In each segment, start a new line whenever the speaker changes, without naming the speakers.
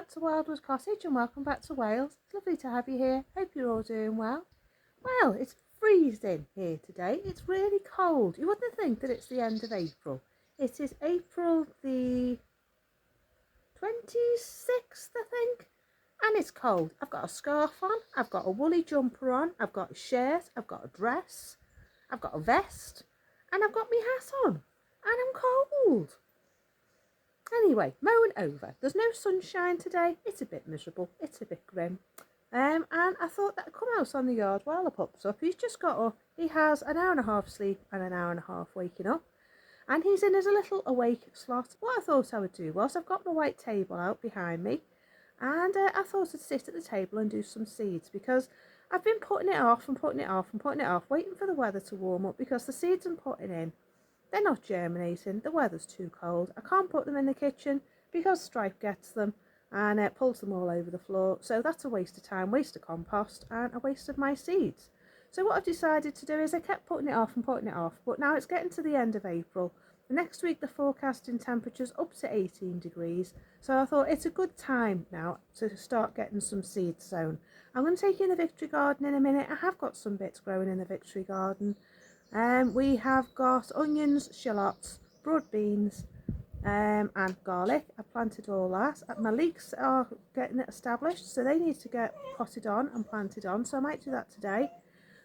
back to Wildwood Cottage and welcome back to Wales. It's lovely to have you here. Hope you're all doing well. Well, it's freezing here today. It's really cold. You wouldn't think that it's the end of April. It is April the 26th, I think. And it's cold. I've got a scarf on. I've got a woolly jumper on. I've got a shirt. I've got a dress. I've got a vest. And I've got my hat on. And I'm cold. Anyway, mowing over. There's no sunshine today. It's a bit miserable. It's a bit grim. And I thought that I'd come out on the yard while the pup's up. He's just got up. He has an hour and a half sleep and an hour and a half waking up. And he's in his little awake slot. What I thought I would do was I've got my white table out behind me. And I thought I'd sit at the table and do some seeds because I've been putting it off and putting it off and putting it off, waiting for the weather to warm up because the seeds I'm putting in, they're not germinating. The weather's too cold. I can't put them in the kitchen because Stripe gets them and pulls them all over the floor. So that's a waste of time, waste of compost and a waste of my seeds. So what I've decided to do is I kept putting it off and putting it off. But now it's getting to the end of April. Next week the forecasting temperature's up to 18 degrees. So I thought it's a good time now to start getting some seeds sown. I'm going to take you in the Victory Garden in a minute. I have got some bits growing in the Victory Garden. We have got onions, shallots, broad beans and garlic. I planted all that. My leeks are getting established, so they need to get potted on and planted on, so I might do that today.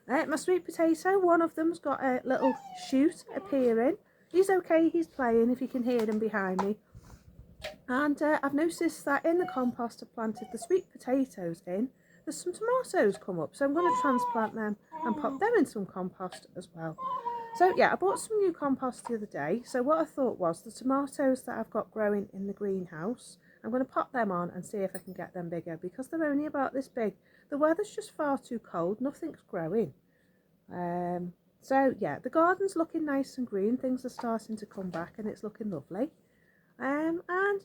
My sweet potato, one of them's got a little shoot appearing. He's okay, he's playing, if you can hear him behind me. And I've noticed that in the compost I planted the sweet potatoes in, there's some tomatoes come up, so I'm going to transplant them and pop them in some compost as well. So yeah, I bought some new compost the other day. So what I thought was the tomatoes that I've got growing in the greenhouse, I'm going to pop them on and see if I can get them bigger because they're only about this big. The weather's just far too cold, nothing's growing. So yeah, the garden's looking nice and green, things are starting to come back and it's looking lovely. And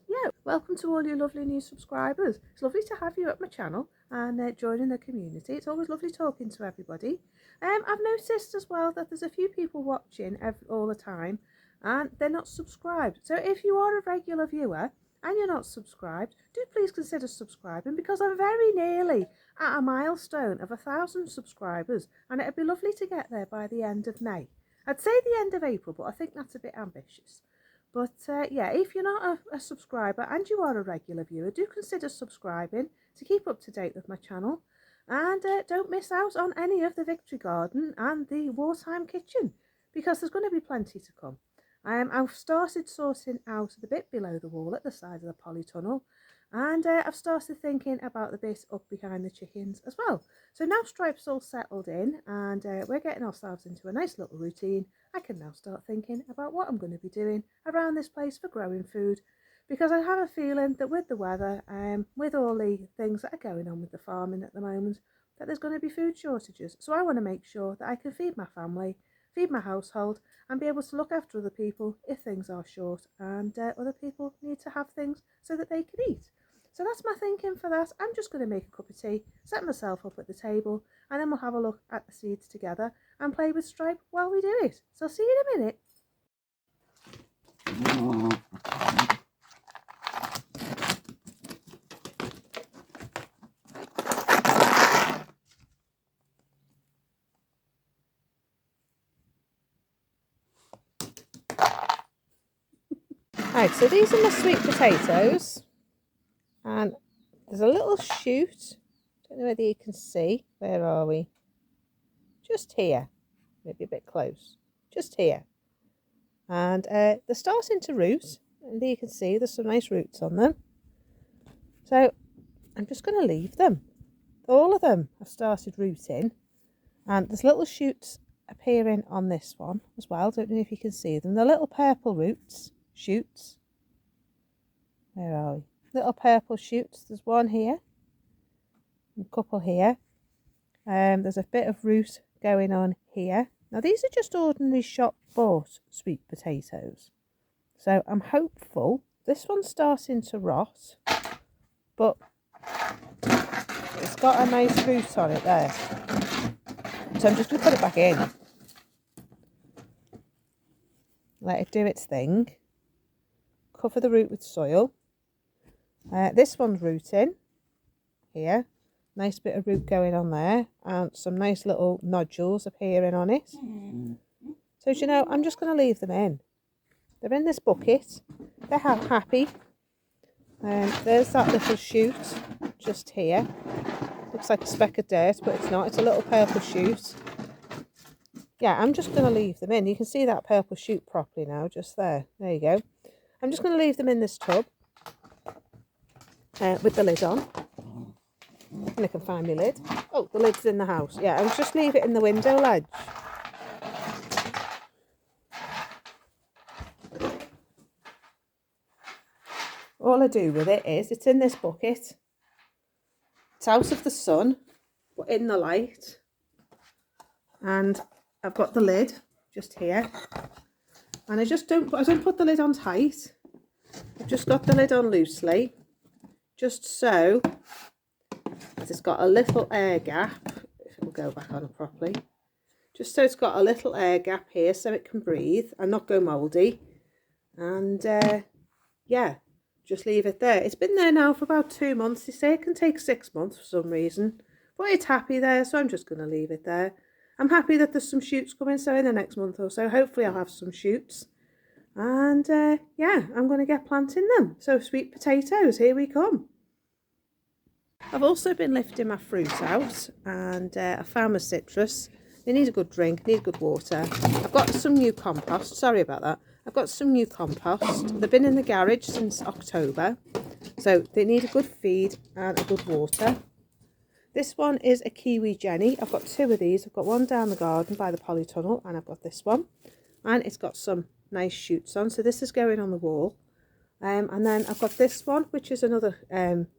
yeah, welcome to all you lovely new subscribers. It's lovely to have you at my channel and joining the community. It's always lovely talking to everybody. I've noticed as well that there's a few people watching all the time and they're not subscribed. So if you are a regular viewer and you're not subscribed, do please consider subscribing because I'm very nearly at a milestone of 1,000 subscribers and it'd be lovely to get there by the end of May. I'd say the end of April, but I think that's a bit ambitious. But yeah, if you're not a subscriber and you are a regular viewer, do consider subscribing to keep up to date with my channel. And don't miss out on any of the Victory Garden and the Wartime kitchen because there's going to be plenty to come. I've started sorting out the bit below the wall at the side of the polytunnel. And I've started thinking about the bit up behind the chickens as well. So now Stripe's all settled in and we're getting ourselves into a nice little routine. I can now start thinking about what I'm going to be doing around this place for growing food. Because I have a feeling that with the weather, with all the things that are going on with the farming at the moment, that there's going to be food shortages. So I want to make sure that I can feed my family, feed my household and be able to look after other people if things are short and other people need to have things so that they can eat. So that's my thinking for that. I'm just going to make a cup of tea, set myself up at the table, and then we'll have a look at the seeds together and play with Stripe while we do it. So I'll see you in a minute. Right, so these are my sweet potatoes. And there's a little shoot. Don't know whether you can see. Where are we? Just here. Maybe a bit close. Just here. And they're starting to root. And you can see there's some nice roots on them. So I'm just going to leave them. All of them have started rooting. And there's little shoots appearing on this one as well. Don't know if you can see them. They're little purple shoots. Where are we? Little purple shoots. There's one here, a couple here. There's a bit of root going on here. Now these are just ordinary shop bought sweet potatoes. So I'm hopeful. This one's starting to rot, but it's got a nice root on it there. So I'm just going to put it back in. Let it do its thing. Cover the root with soil. This one's rooting here. Nice bit of root going on there, and some nice little nodules appearing on it. So, as you know, I'm just going to leave them in. They're in this bucket. They're happy. There's that little shoot just here. Looks like a speck of dirt, but it's not. It's a little purple shoot. Yeah, I'm just going to leave them in. You can see that purple shoot properly now, just there. There you go. I'm just going to leave them in this tub with the lid on. And I can find my lid. Oh, the lid's in the house. Yeah, I'll just leave it in the window ledge. All I do with it is, it's in this bucket. It's out of the sun, but in the light. And I've got the lid just here. And I don't put the lid on tight. I've just got the lid on loosely. Just so it's got a little air gap. If it'll go back on properly. Just so it's got a little air gap here so it can breathe and not go mouldy. And yeah, just leave it there. It's been there now for about 2 months. They say it can take 6 months for some reason. But it's happy there, so I'm just going to leave it there. I'm happy that there's some shoots coming, so in the next month or so, hopefully I'll have some shoots. And yeah, I'm going to get planting them. So sweet potatoes, here we come. I've also been lifting my fruit out, and I found my citrus. They need a good drink, need good water. I've got some new compost, sorry about that. I've got some new compost. They've been in the garage since October, so they need a good feed and a good water. This one is a kiwi Jenny. I've got 2 of these. I've got one down the garden by the polytunnel, and I've got this one. And it's got some nice shoots on. So this is going on the wall. And then I've got this one, which is another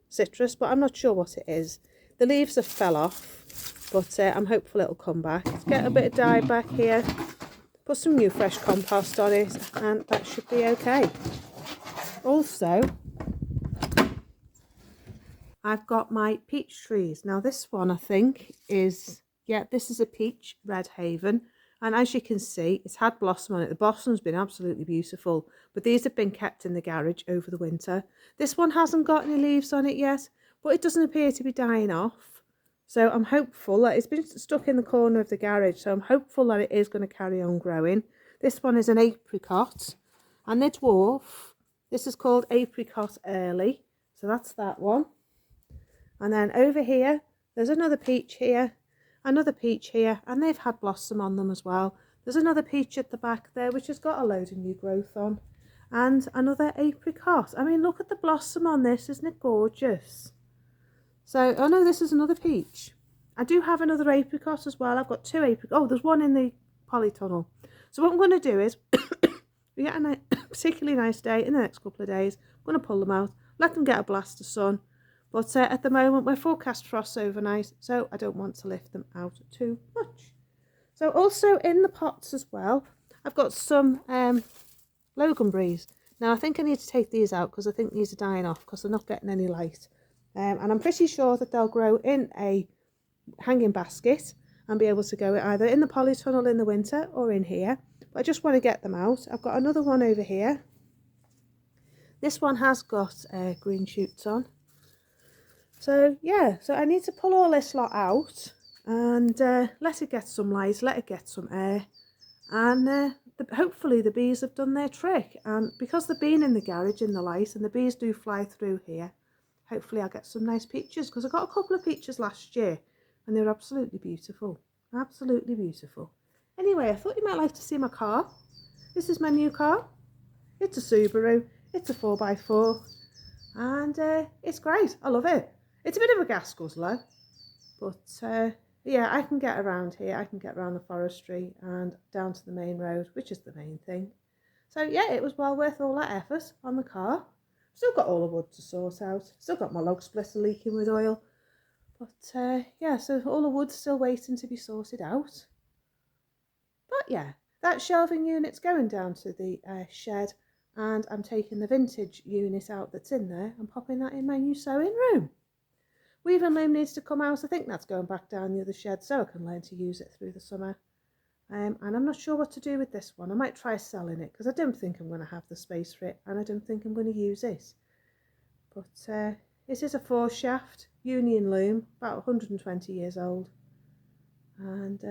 citrus, but I'm not sure what it is. The leaves have fell off, but I'm hopeful it'll come back. Let's get a bit of dye back here. Put some new fresh compost on it, and that should be okay. Also, I've got my peach trees. Now this one I think is, yeah, this is a peach, Red Haven. And as you can see, it's had blossom on it. The blossom's been absolutely beautiful. But these have been kept in the garage over the winter. This one hasn't got any leaves on it yet, but it doesn't appear to be dying off. So I'm hopeful that it's been stuck in the corner of the garage. So I'm hopeful that it is going to carry on growing. This one is an apricot. And the dwarf, this is called apricot early. So that's that one. And then over here, there's another peach here, another peach here, and they've had blossom on them as well. There's another peach at the back there, which has got a load of new growth on. And another apricot. I mean, look at the blossom on this. Isn't it gorgeous? So, oh no, this is another peach. I do have another apricot as well. I've got 2 apricots. Oh, there's one in the polytunnel. So what I'm going to do is, we get a particularly nice day in the next couple of days. I'm going to pull them out, let them get a blast of sun. But at the moment, we're forecast frost overnight, so I don't want to lift them out too much. So also in the pots as well, I've got some loganberries. Now, I think I need to take these out because I think these are dying off because they're not getting any light. And I'm pretty sure that they'll grow in a hanging basket and be able to go either in the polytunnel in the winter or in here. But I just want to get them out. I've got another one over here. This one has got green shoots on. So yeah, so I need to pull all this lot out and let it get some light, let it get some air, and hopefully the bees have done their trick. And because they've been in the garage in the light and the bees do fly through here, hopefully I'll get some nice peaches, because I got a couple of peaches last year and they were absolutely beautiful, absolutely beautiful. Anyway, I thought you might like to see my car. This is my new car. It's a Subaru, it's a 4x4, and it's great, I love it. It's a bit of a gas guzzler, but yeah, I can get around here. I can get around the forestry and down to the main road, which is the main thing. So yeah, it was well worth all that effort on the car. Still got all the wood to sort out. Still got my log splitter leaking with oil. But yeah, so all the wood's still waiting to be sorted out. But yeah, that shelving unit's going down to the shed, and I'm taking the vintage unit out that's in there and popping that in my new sewing room. Weaving loom needs to come out. I think that's going back down the other shed so I can learn to use it through the summer. And I'm not sure what to do with this one. I might try selling it because I don't think I'm going to have the space for it, and I don't think I'm going to use it. But this is a 4-shaft Union loom, about 120 years old. And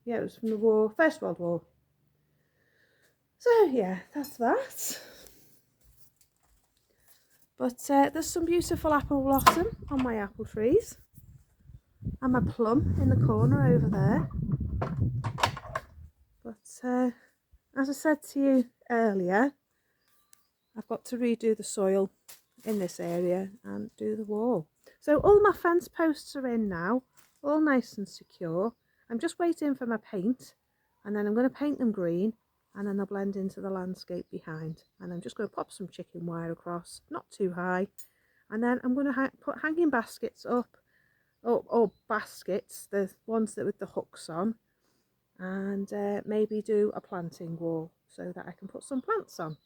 yeah, it was from the war, First World War. So yeah, that's that. But there's some beautiful apple blossom on my apple trees. And my plum in the corner over there. But as I said to you earlier, I've got to redo the soil in this area and do the wall. So all my fence posts are in now, all nice and secure. I'm just waiting for my paint, and then I'm going to paint them green, and then they'll blend into the landscape behind. And I'm just going to pop some chicken wire across, not too high, and then I'm going to put hanging baskets up, or baskets, the ones that with the hooks on, and maybe do a planting wall so that I can put some plants on.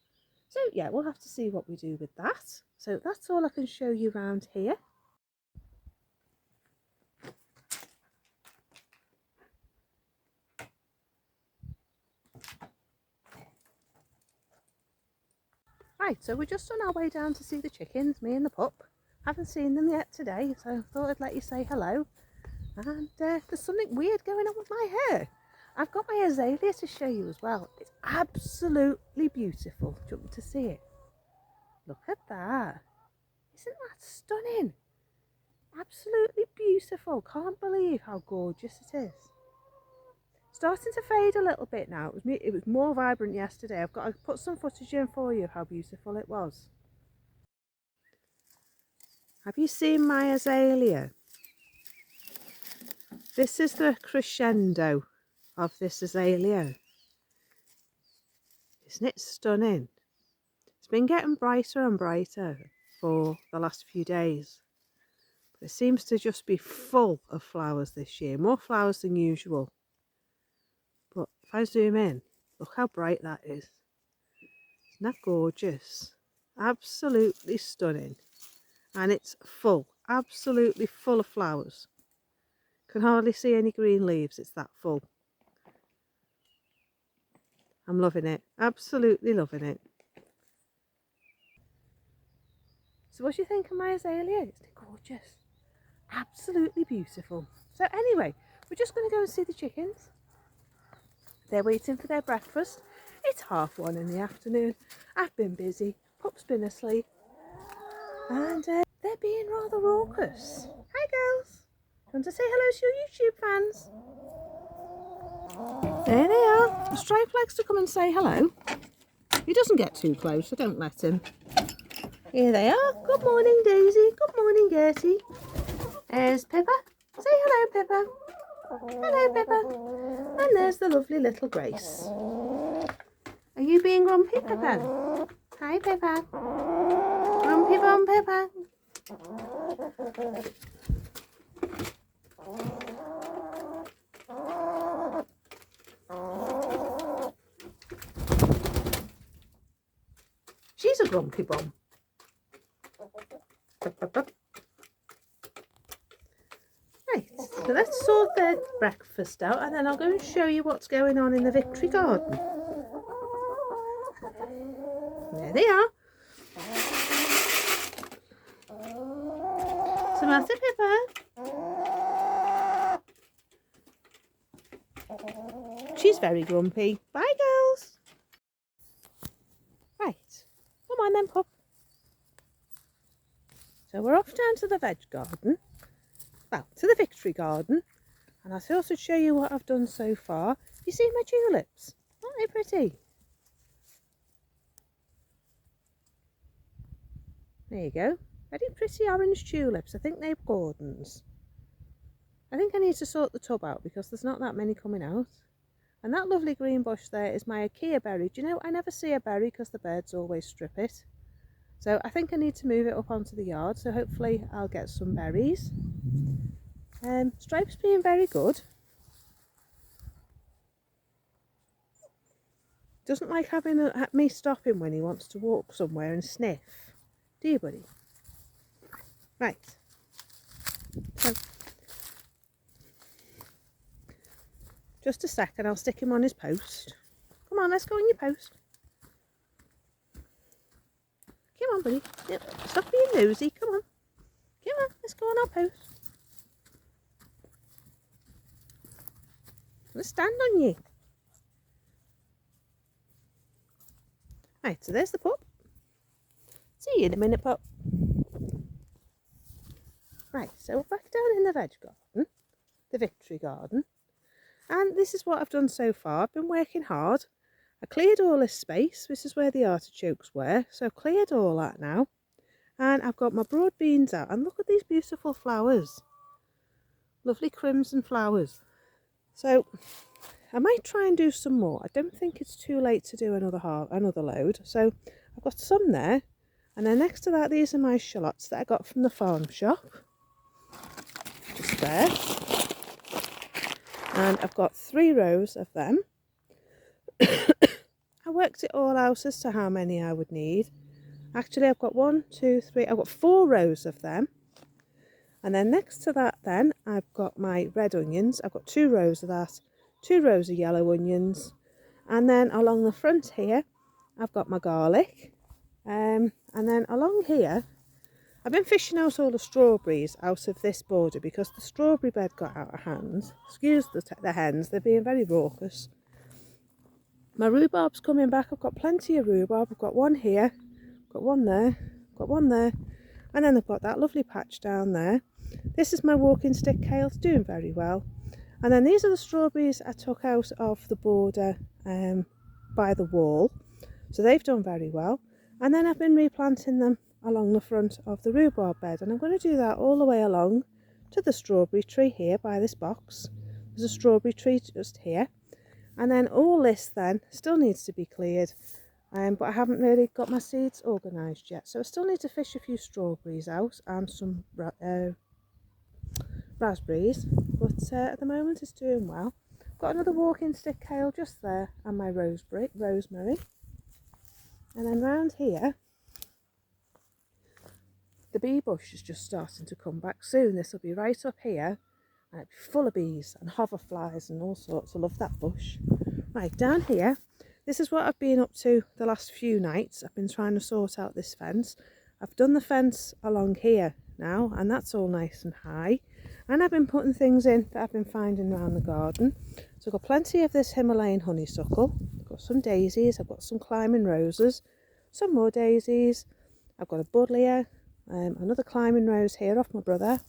So yeah, we'll have to see what we do with that. So that's all I can show you around here. Right, so we're just on our way down to see the chickens, me and the pup. Haven't seen them yet today, so I thought I'd let you say hello. And there's something weird going on with my hair. I've got my azalea to show you as well. It's absolutely beautiful. Do you want me to see it? Look at that. Isn't that stunning? Absolutely beautiful. Can't believe how gorgeous it is. Starting to fade a little bit now. It was more vibrant yesterday. I've got to put some footage in for you of how beautiful it was. Have you seen my azalea? This is the crescendo of this azalea. Isn't it stunning? It's been getting brighter and brighter for the last few days. But it seems to just be full of flowers this year. More flowers than usual. But if I zoom in, look how bright that is. Isn't that gorgeous? Absolutely stunning. And it's full, absolutely full of flowers. Can hardly see any green leaves, it's that full. I'm loving it, absolutely loving it. So what do you think of my azalea? Isn't it gorgeous? Absolutely beautiful. So anyway, we're just going to go and see the chickens. They're waiting for their breakfast. It's 1:30 in the afternoon. I've been busy, Pup's been asleep, and they're being rather raucous. Hi girls! Want to say hello to your YouTube fans? There they are. Stripe likes to come and say hello. He doesn't get too close, so don't let him. Here they are. Good morning, Daisy. Good morning, Gertie. There's Pippa. Say hello, Pippa. Hello, Pippa. And there's the lovely little Grace. Are you being grumpy, Pippa? Hi, Pippa. Grumpy bum, Pippa. She's a grumpy bum. Right, so let's sort their breakfast out and then I'll go and show you what's going on in the Victory Garden. There they are. Tomato Pippa. She's very grumpy. Bye, girls. Right, come on then, pup. So we're off down to the veg garden, well, to the Victory Garden, and I thought I'd show you what I've done so far. You see my tulips? Aren't they pretty? There you go. Very pretty orange tulips. I think they're Gordon's. I think I need to sort the tub out because there's not that many coming out. And that lovely green bush there is my Acacia berry. Do you know, I never see a berry because the birds always strip it. So I think I need to move it up onto the yard, so hopefully I'll get some berries. Stripe's being very good. Doesn't like having me stop him when he wants to walk somewhere and sniff. Do you, buddy? Right. So, just a second, I'll stick him on his post. Come on, let's go on your post. Come on, buddy. Stop being nosy. Come on. Come on, let's go on our post. Let's stand on you. Right, so there's the pup. See you in a minute, pup. Right, so we're back down in the veg garden, the Victory garden. And this is what I've done so far. I've been working hard. I cleared all this space. This is where the artichokes were. So I've cleared all that now. And I've got my broad beans out. And look at these beautiful flowers. Lovely crimson flowers. So I might try and do some more. I don't think it's too late to do another load. So I've got some there. And then next to that, these are my shallots that I got from the farm shop. Just there. And I've got 3 rows of them. I worked it all out as to how many I would need. Actually, I've got 1, 2, 3, I've got 4 rows of them. And then next to that then, I've got my red onions. I've got 2 rows of that, 2 rows of yellow onions. And then along the front here, I've got my garlic. And then along here, I've been fishing out all the strawberries out of this border because the strawberry bed got out of hand. Excuse the hens, they're being very raucous. My rhubarb's coming back. I've got plenty of rhubarb. I've got one here, got one there, got one there, and then I've got that lovely patch down there. This is my walking stick kale, it's doing very well. And then these are the strawberries I took out of the border by the wall, so they've done very well. And then I've been replanting them along the front of the rhubarb bed, and I'm going to do that all the way along to the strawberry tree here by this box. There's a strawberry tree just here. And then all this then still needs to be cleared, but I haven't really got my seeds organised yet. So I still need to fish a few strawberries out and some raspberries, but at the moment it's doing well. Got another walking stick kale just there and my rosemary. And then round here, the bee bush is just starting to come back soon. This will be right up here. And it'll be full of bees and hoverflies and all sorts. I love that bush. Right, down here, this is what I've been up to the last few nights. I've been trying to sort out this fence. I've done the fence along here now, and that's all nice and high. And I've been putting things in that I've been finding around the garden. So I've got plenty of this Himalayan honeysuckle. I've got some daisies. I've got some climbing roses. Some more daisies. I've got a buddleia. Another climbing rose here off my brother.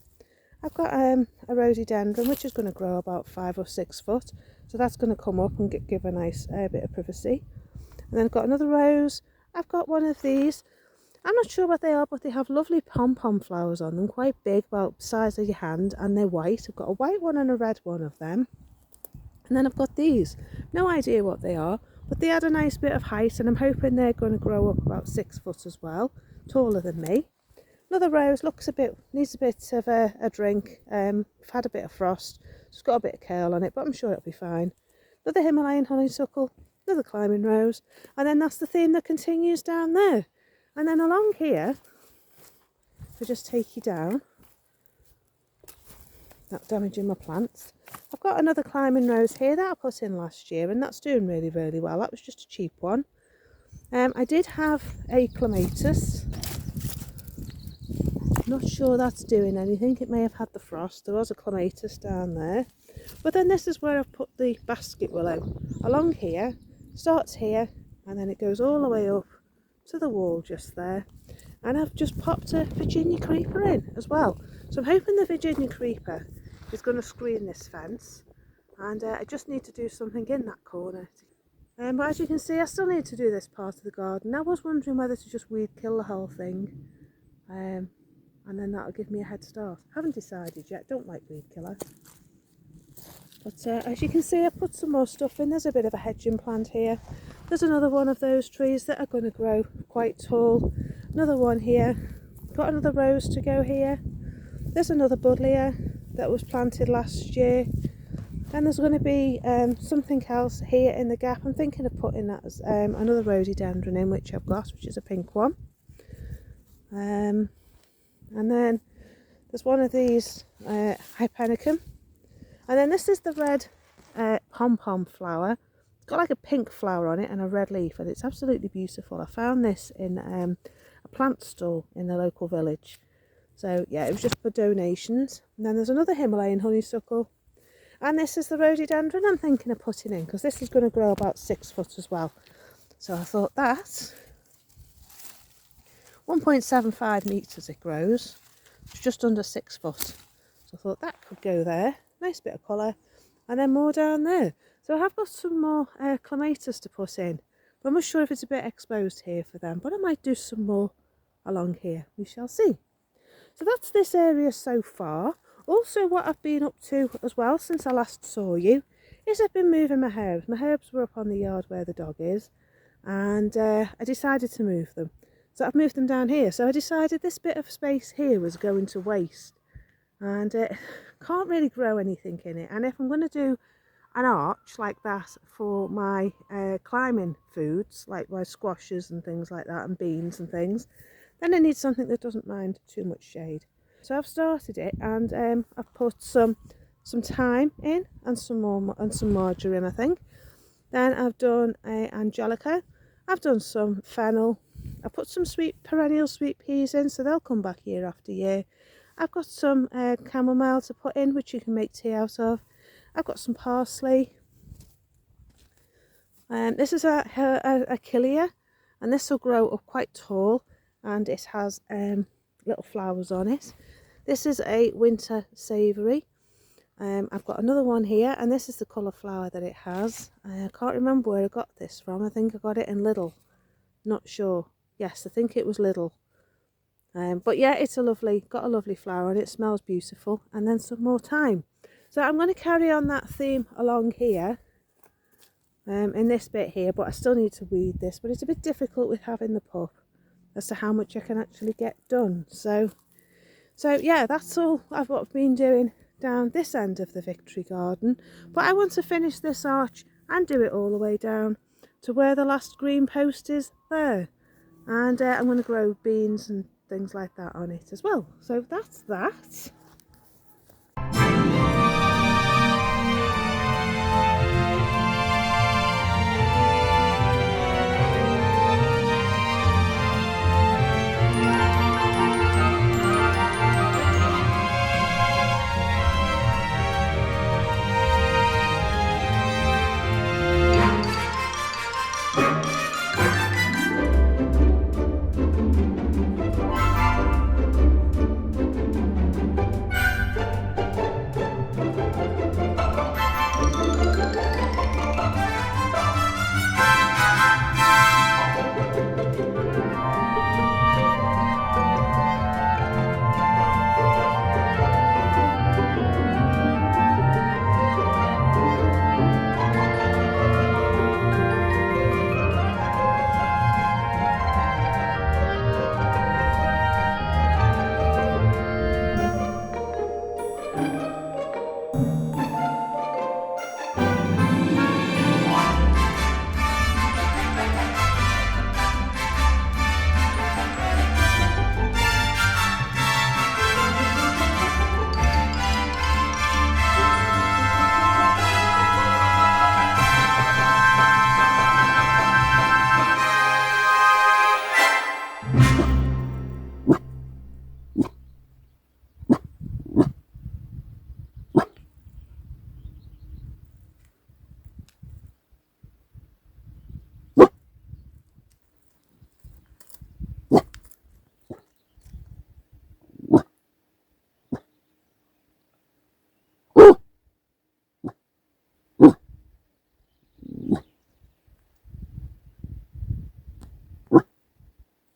I've got a rhododendron which is going to grow about 5 or 6 foot, so that's going to come up and give a nice bit of privacy. And then I've got another rose. I've got one of these. I'm not sure what they are, but they have lovely pom-pom flowers on them, quite big, about the size of your hand, and they're white. I've got a white one and a red one of them. And then I've got these. No idea what they are, but they add a nice bit of height, and I'm hoping they're going to grow up about 6 foot as well, taller than me. Another rose needs a bit of a drink. I've had a bit of frost. It's got a bit of curl on it, but I'm sure it'll be fine. Another Himalayan honeysuckle, another climbing rose, and then that's the theme that continues down there. And then along here, if I just take you down, not damaging my plants. I've got another climbing rose here that I put in last year, and that's doing really, really well. That was just a cheap one. I did have a clematis. Not sure that's doing anything. It may have had the frost. There was a clematis down there. But then this is where I've put the basket willow. Along here, starts here, and then it goes all the way up to the wall just there. And I've just popped a Virginia creeper in as well. So I'm hoping the Virginia creeper is going to screen this fence. And I just need to do something in that corner. But as you can see, I still need to do this part of the garden. I was wondering whether to just weed kill the whole thing. And then that'll give me a head start. Haven't decided yet, don't like weed killer. But as you can see, I put some more stuff in. There's a bit of a hedging plant here. There's another one of those trees that are going to grow quite tall. Another one here. Got another rose to go here. There's another buddleia that was planted last year. And there's going to be something else here in the gap. I'm thinking of putting that as another rhododendron in, which I've got, which is a pink one. And then there's one of these hypenicum. And then this is the red pom-pom flower. got like a pink flower on it and a red leaf, and it's absolutely beautiful. I found this in a plant store in the local village. So yeah, it was just for donations. And then there's another Himalayan honeysuckle. And this is the rhododendron I'm thinking of putting in, because this is going to grow about 6 foot as well. So I thought that 1.75 metres it grows. It's just under 6 foot. So I thought that could go there. Nice bit of colour. And then more down there. So I have got some more clematis to put in. But I'm not sure if it's a bit exposed here for them. But I might do some more along here. We shall see. So that's this area so far. Also, what I've been up to as well since I last saw you is I've been moving my herbs. My herbs were up on the yard where the dog is, and I decided to move them. So I've moved them down here. So I decided this bit of space here was going to waste, and can't really grow anything in it. And if I'm going to do an arch like that for my climbing foods, like my squashes and things like that, and beans and things, then I need something that doesn't mind too much shade. So I've started it, and I've put some thyme in and some marjoram, I think. Then I've done angelica. I've done some fennel. I put some perennial sweet peas in, so they'll come back year after year. I've got some chamomile to put in, which you can make tea out of. I've got some parsley. This is a achillea, and this will grow up quite tall, and it has little flowers on it. This is a winter savoury. I've got another one here, and this is the colour flower that it has. I can't remember where I got this from. I think I got it in Lidl. Not sure. Yes, I think it was Lidl. But yeah, it's got a lovely flower, and it smells beautiful. And then some more thyme. So I'm going to carry on that theme along here, in this bit here, but I still need to weed this. But it's a bit difficult with having the pup as to how much I can actually get done. So yeah, that's all I've been doing down this end of the Victory Garden. But I want to finish this arch and do it all the way down to where the last green post is there. And I'm going to grow beans and things like that on it as well. So that's that.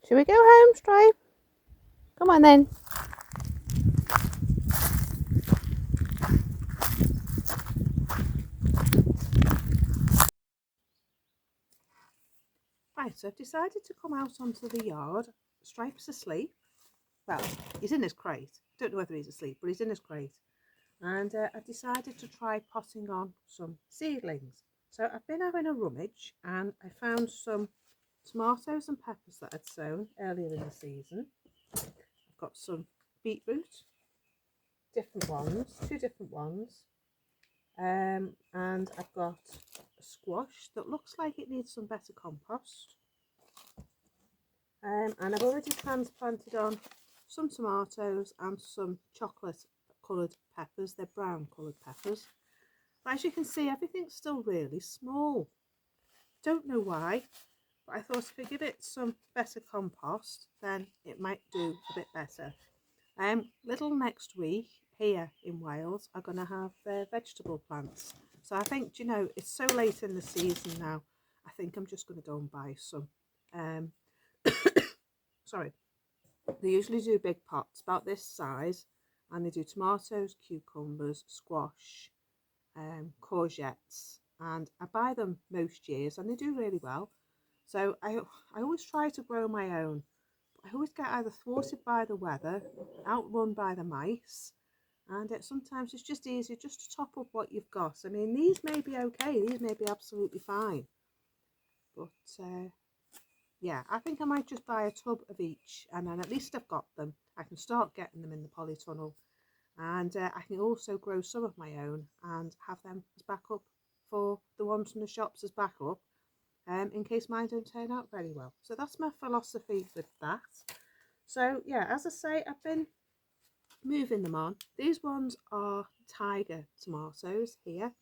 Should we go home, Stripe? Come on then. Right, so I've decided to come out onto the yard. Stripe's asleep. Well, he's in his crate. I don't know whether he's asleep, but he's in his crate. And I've decided to try potting on some seedlings. So I've been having a rummage, and I found some tomatoes and peppers that I'd sown earlier in the season. I've got some beetroot, different ones, 2 different ones, and I've got a squash that looks like it needs some better compost. And I've already transplanted on some tomatoes and some chocolate coloured peppers. They're brown coloured peppers. But as you can see, everything's still really small. Don't know why, but I thought if I give it some better compost, then it might do a bit better. Little next week here in Wales are going to have vegetable plants. So I think, you know, it's so late in the season now. I think I'm just going to go and buy some. Sorry. They usually do big pots about this size, and they do tomatoes, cucumbers, squash, courgettes, and I buy them most years and they do really well. So I always try to grow my own. I always get either thwarted by the weather, outrun by the mice, and sometimes it's just easier just to top up what you've got. I mean, these may be okay, these may be absolutely fine, but yeah, I think I might just buy a tub of each, and then at least I've got them. I can start getting them in the polytunnel, and I can also grow some of my own and have them as backup for the ones from the shops as backup, in case mine don't turn out very well. So that's my philosophy with that. So yeah, as I say, I've been moving them on. These ones are tiger tomatoes here.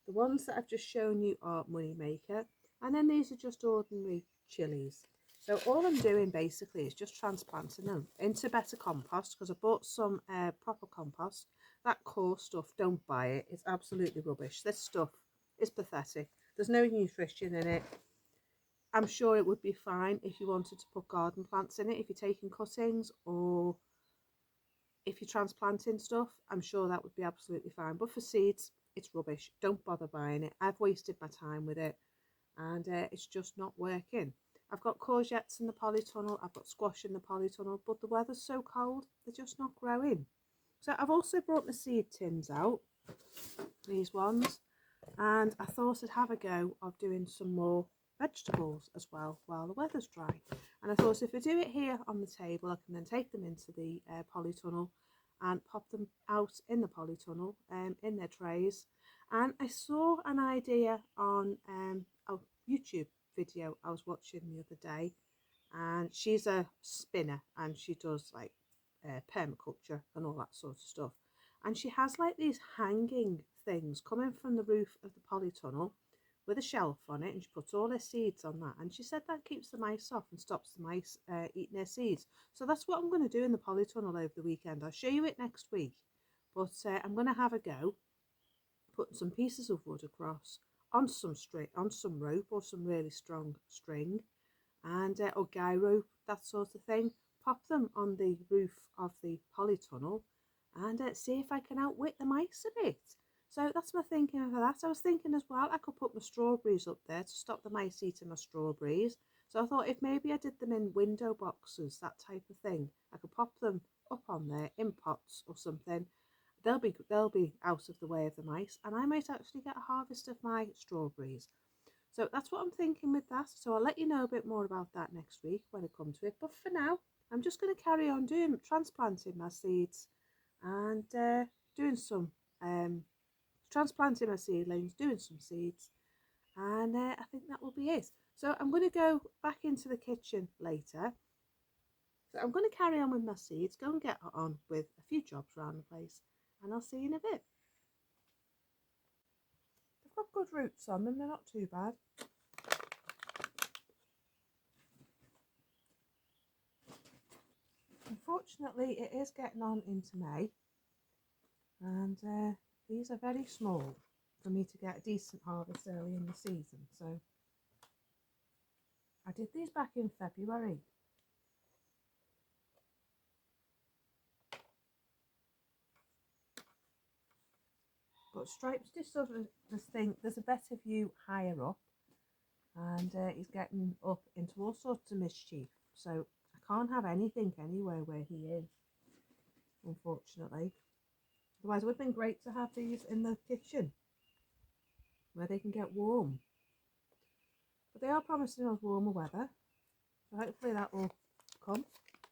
The ones that I've just shown you are Moneymaker, and then these are just ordinary chilies. So all I'm doing basically is just transplanting them into better compost, because I bought some proper compost. That coarse stuff, don't buy it. It's absolutely rubbish. This stuff is pathetic. There's no nutrition in it. I'm sure it would be fine if you wanted to put garden plants in it, if you're taking cuttings or if you're transplanting stuff. I'm sure that would be absolutely fine. But for seeds, it's rubbish. Don't bother buying it. I've wasted my time with it, and it's just not working. I've got courgettes in the polytunnel, I've got squash in the polytunnel, but the weather's so cold, they're just not growing. So I've also brought my seed tins out, these ones, and I thought I'd have a go of doing some more vegetables as well while the weather's dry. And I thought if I do it here on the table, I can then take them into the polytunnel and pop them out in the polytunnel, in their trays. And I saw an idea on a YouTube video I was watching the other day, and she's a spinner and she does like permaculture and all that sort of stuff, and she has like these hanging things coming from the roof of the polytunnel with a shelf on it, and she puts all her seeds on that, and she said that keeps the mice off and stops the mice eating their seeds. So that's what I'm going to do in the polytunnel over the weekend. I'll show you it next week, but I'm going to have a go putting some pieces of wood across on some string, on some rope or some really strong string, and or guy rope, that sort of thing. Pop them on the roof of the polytunnel and see if I can outwit the mice a bit. So that's my thinking for that. I was thinking as well, I could put my strawberries up there to stop the mice eating my strawberries. So I thought if maybe I did them in window boxes, that type of thing, I could pop them up on there in pots or something. They'll be out of the way of the mice, and I might actually get a harvest of my strawberries. So that's what I'm thinking with that. So I'll let you know a bit more about that next week when I come to it. But for now, I'm just going to carry on transplanting my seeds and doing some transplanting my seedlings, doing some seeds, and I think that will be it. So I'm going to go back into the kitchen later. So I'm going to carry on with my seeds, go and get on with a few jobs around the place, and I'll see you in a bit. They've got good roots on them, they're not too bad. Unfortunately, it is getting on into May, and these are very small for me to get a decent harvest early in the season. So I did these back in February. But Stripes just sort of just think there's a better view higher up, and he's getting up into all sorts of mischief. So I can't have anything anywhere where he is, unfortunately. Otherwise, it would have been great to have these in the kitchen where they can get warm. But they are promising us warmer weather, so hopefully that will come.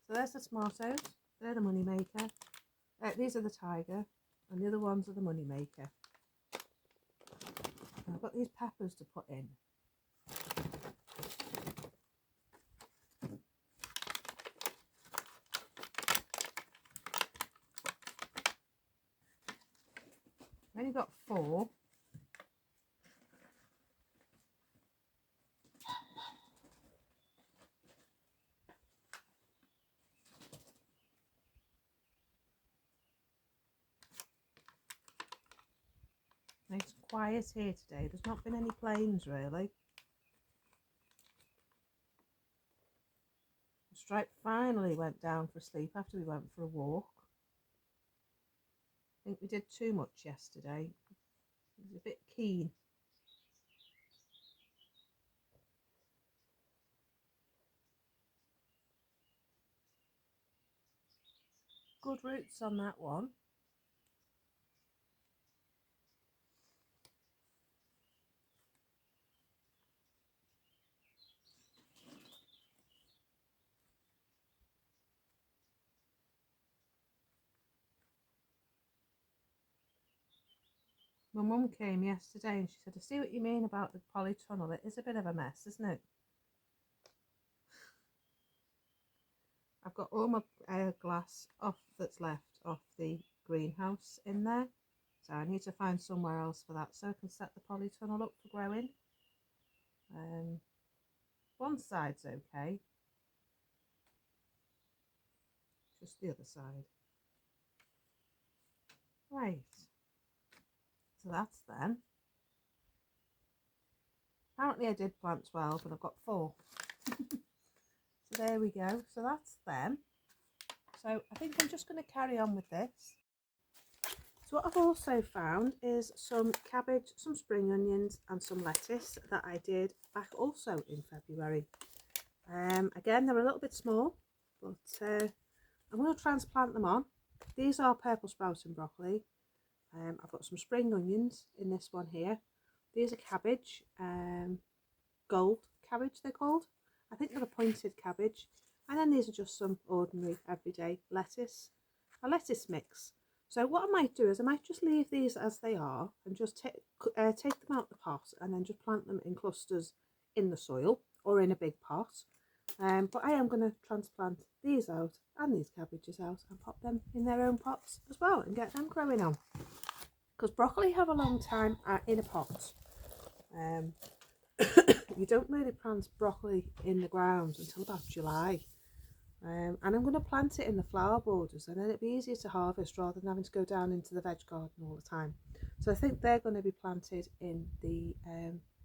So there's the tomatoes, they're the Moneymaker. These are the tiger, and the other ones are the Moneymaker. I've got these peppers to put in. I've only got 4. It's quiet here today. There's not been any planes really. Stripe finally went down for sleep after we went for a walk. I think we did too much yesterday. He was a bit keen. Good roots on that one. My mum came yesterday and she said, I see what you mean about the polytunnel. It is a bit of a mess, isn't it? I've got all my glass off that's left off the greenhouse in there. So I need to find somewhere else for that so I can set the polytunnel up for growing. One side's okay. Just the other side. Right. So that's them. Apparently I did plant 12 and I've got 4. So there we go. So that's them. So I think I'm just going to carry on with this. So what I've also found is some cabbage, some spring onions and some lettuce that I did back also in February. Again, they're a little bit small, but I'm going to transplant them on. These are purple sprouting broccoli. I've got some spring onions in this one here. These are cabbage, gold cabbage they're called. I think they're a pointed cabbage. And then these are just some ordinary everyday lettuce, a lettuce mix. So what I might do is I might just leave these as they are and just take them out the pot and then just plant them in clusters in the soil or in a big pot. But I am going to transplant these out and these cabbages out and pop them in their own pots as well and get them growing on. Because broccoli have a long time in a pot. You don't really plant broccoli in the ground until about July. And I'm going to plant it in the flower borders and then it'll be easier to harvest rather than having to go down into the veg garden all the time. So I think they're going to be planted in the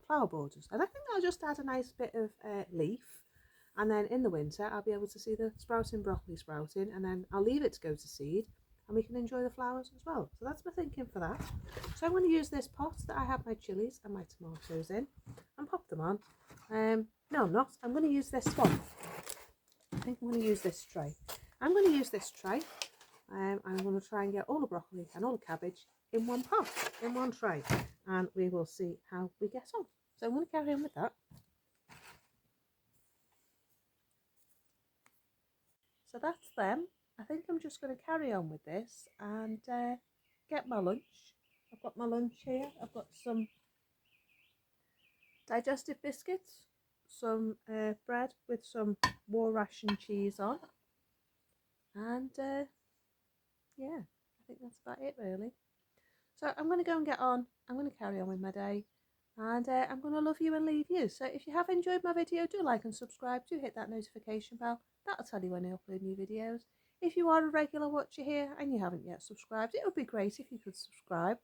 flower borders. And I think I'll just add a nice bit of leaf. And then in the winter, I'll be able to see the sprouting broccoli sprouting and then I'll leave it to go to seed and we can enjoy the flowers as well. So that's my thinking for that. So I'm going to use this pot that I have my chilies and my tomatoes in and pop them on. No, I'm not. I'm going to use this one. I think I'm going to use this tray. I'm going to use this tray and I'm going to try and get all the broccoli and all the cabbage in one pot, in one tray. And we will see how we get on. So I'm going to carry on with that. So that's them. I think I'm just going to carry on with this and get my lunch. I've got my lunch here. I've got some digestive biscuits, some bread with some war ration cheese on. And yeah, I think that's about it really. So I'm going to go and get on. I'm going to carry on with my day. And I'm going to love you and leave you. So if you have enjoyed my video, do like and subscribe. Do hit that notification bell. That'll tell you when I upload new videos. If you are a regular watcher here and you haven't yet subscribed, it would be great if you could subscribe.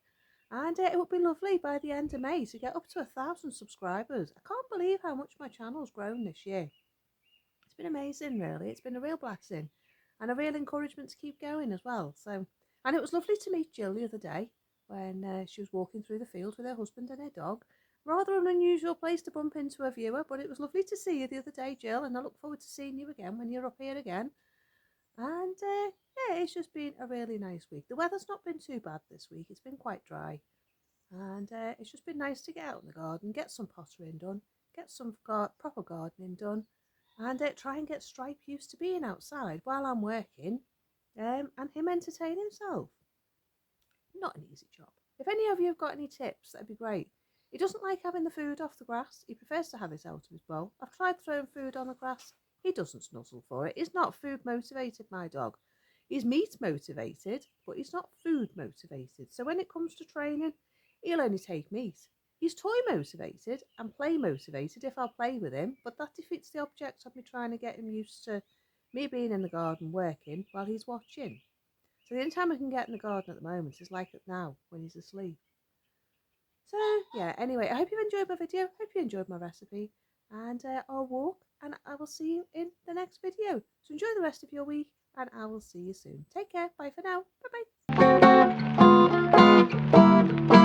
And it would be lovely by the end of May to get up to 1,000 subscribers. I can't believe how much my channel's grown this year. It's been amazing, really. It's been a real blessing and a real encouragement to keep going as well. So, and it was lovely to meet Jill the other day when she was walking through the field with her husband and her dog. Rather an unusual place to bump into a viewer, but it was lovely to see you the other day, Jill, and I look forward to seeing you again when you're up here again. And yeah, it's just been a really nice week. The weather's not been too bad this week. It's been quite dry. And it's just been nice to get out in the garden, get some pottering done, get some proper gardening done, and try and get Stripe used to being outside while I'm working and him entertain himself. Not an easy job. If any of you have got any tips, that'd be great. He doesn't like having the food off the grass. He prefers to have it out of his bowl. I've tried throwing food on the grass. He doesn't snuzzle for it. He's not food motivated, my dog. He's meat motivated, but he's not food motivated. So when it comes to training, he'll only take meat. He's toy motivated and play motivated if I'll play with him, but that defeats the object of me trying to get him used to me being in the garden working while he's watching. So the only time I can get in the garden at the moment is like now when he's asleep. So yeah, anyway, I hope you enjoyed my video. Hope you enjoyed my recipe and our walk, and I will see you in the next video. So enjoy the rest of your week, and I will see you soon. Take care. Bye for now. Bye bye.